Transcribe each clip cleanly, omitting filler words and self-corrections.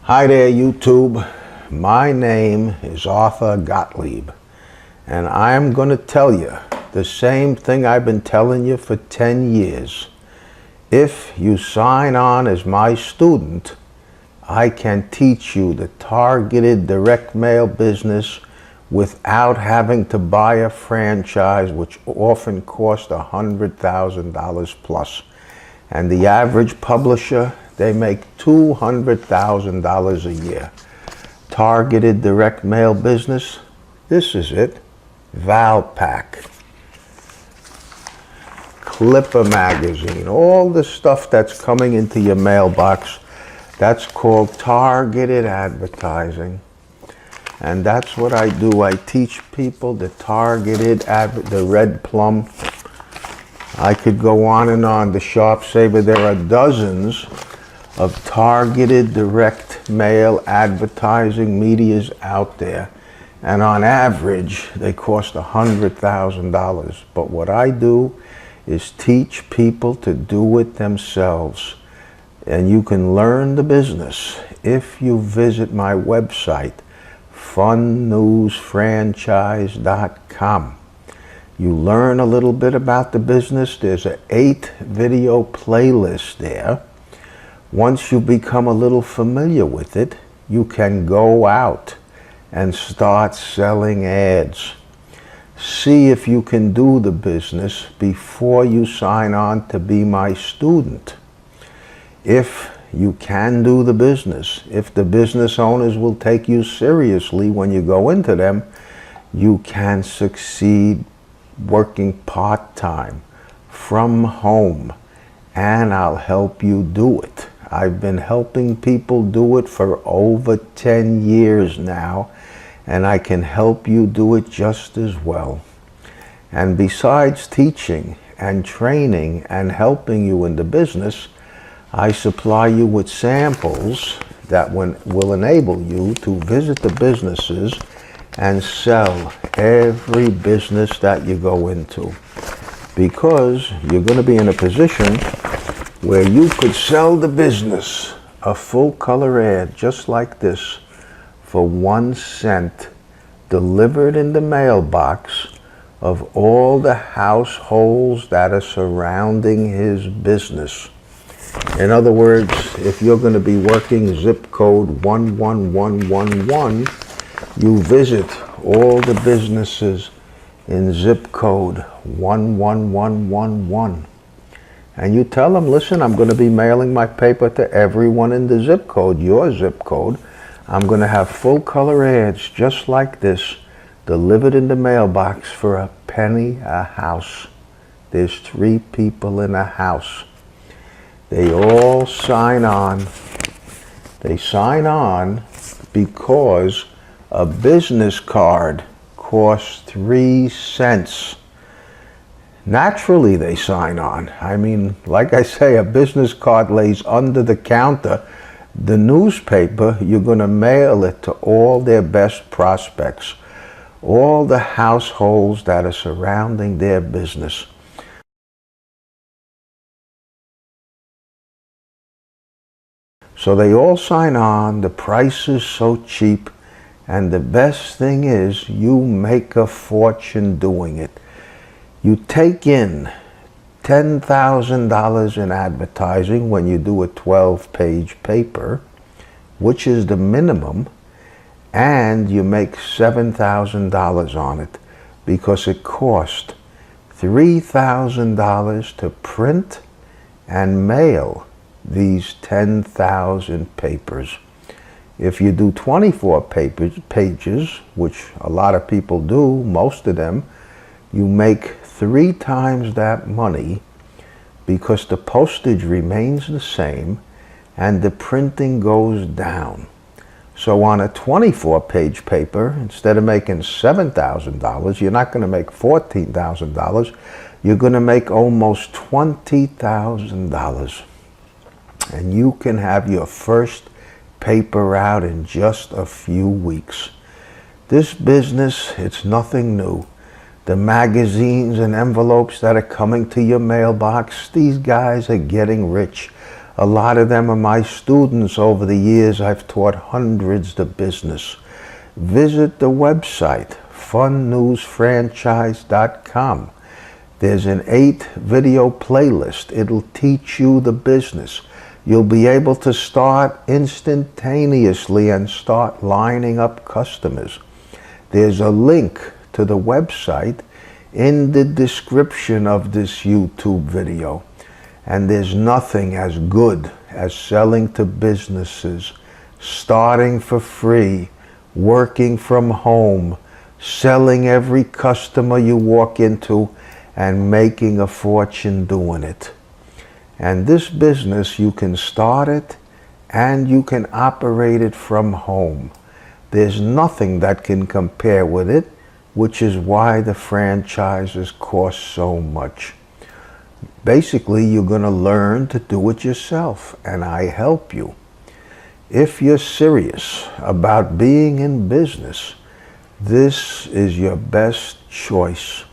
Hi there, YouTube. My name is Arthur Gottlieb, and I'm going to tell you the same thing I've been telling you for 10 years. If you sign on as my student, I can teach you the targeted direct mail business without having to buy a franchise, which often costs $100,000 plus. And the average publisher, they make $200,000 a year. Targeted direct mail business, this is it. Valpak, Clipper magazine, all the stuff that's coming into your mailbox, that's called targeted advertising. And that's what I do. I teach people the the red plum. I could go on and on. The Sharp Saver, there are dozens of targeted direct mail advertising medias out there. And on average, they cost $100,000. But what I do is teach people to do it themselves. And you can learn the business if you visit my website, funnewsfranchise.com. You learn a little bit about the business. There's an 8-video playlist there. Once you become a little familiar with it, you can go out and start selling ads. See if you can do the business before you sign on to be my student. If you can do the business, if the business owners will take you seriously when you go into them, you can succeed working part-time from home, and I'll help you do it. I've been helping people do it for over 10 years now, and I can help you do it just as well. And besides teaching and training and helping you in the business, I supply you with samples that will enable you to visit the businesses and sell every business that you go into. Because you're going to be in a position where you could sell the business a full color ad just like this for 1 cent, delivered in the mailbox of all the households that are surrounding his business. In other words, if you're going to be working zip code 11111, you visit all the businesses in zip code 11111. And you tell them, listen, I'm going to be mailing my paper to everyone in the zip code, your zip code. I'm going to have full color ads just like this, delivered in the mailbox for a penny a house. There's 3 people in a house. They all sign on. They sign on because a business card costs 3 cents. Naturally, they sign on. I mean, like I say, a business card lays under the counter. The newspaper, you're going to mail it to all their best prospects, all the households that are surrounding their business. So they all sign on. The price is so cheap. And the best thing is, you make a fortune doing it. You take in $10,000 in advertising when you do a 12-page paper, which is the minimum, and you make $7,000 on it because it cost $3,000 to print and mail these 10,000 papers. If you do 24 pages, which a lot of people do, most of them, you make 3 times that money because the postage remains the same and the printing goes down. So on a 24-page paper, instead of making $7,000, you're not going to make $14,000. You're going to make almost $20,000. And you can have your first paper out in just a few weeks. This business, it's nothing new. The magazines and envelopes that are coming to your mailbox, these guys are getting rich. A lot of them are my students. Over the years, I've taught hundreds to business. Visit the website, funnewsfranchise.com. There's an 8-video playlist. It'll teach you the business. You'll be able to start instantaneously and start lining up customers. There's a link to the website in the description of this YouTube video. And there's nothing as good as selling to businesses, starting for free, working from home, selling every customer you walk into, and making a fortune doing it. And this business, you can start it and you can operate it from home. There's nothing that can compare with it, which is why the franchises cost so much. Basically, you're going to learn to do it yourself, and I help you. If you're serious about being in business, this is your best choice.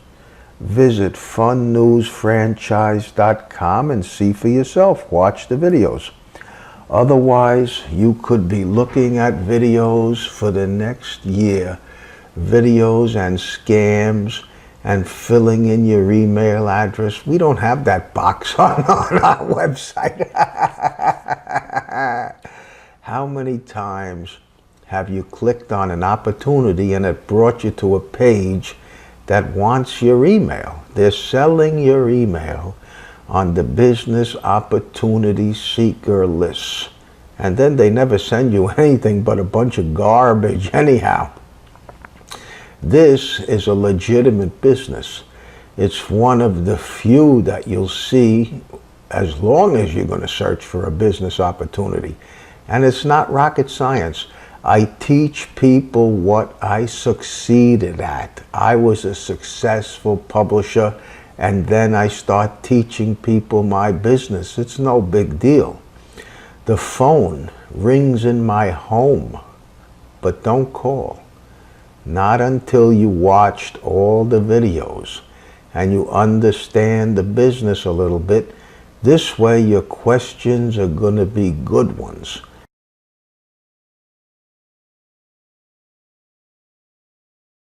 Visit funnewsfranchise.com and see for yourself. Watch the videos. Otherwise, you could be looking at videos for the next year, videos and scams and filling in your email address. We don't have that box on our website. How many times have you clicked on an opportunity and it brought you to a page that wants your email? They're selling your email on the business opportunity seeker lists. And then they never send you anything but a bunch of garbage anyhow. This is a legitimate business. It's one of the few that you'll see as long as you're going to search for a business opportunity. And it's not rocket science. I teach people what I succeeded at. I was a successful publisher, and then I start teaching people my business. It's no big deal. The phone rings in my home, but don't call. Not until you watched all the videos and you understand the business a little bit. This way your questions are going to be good ones.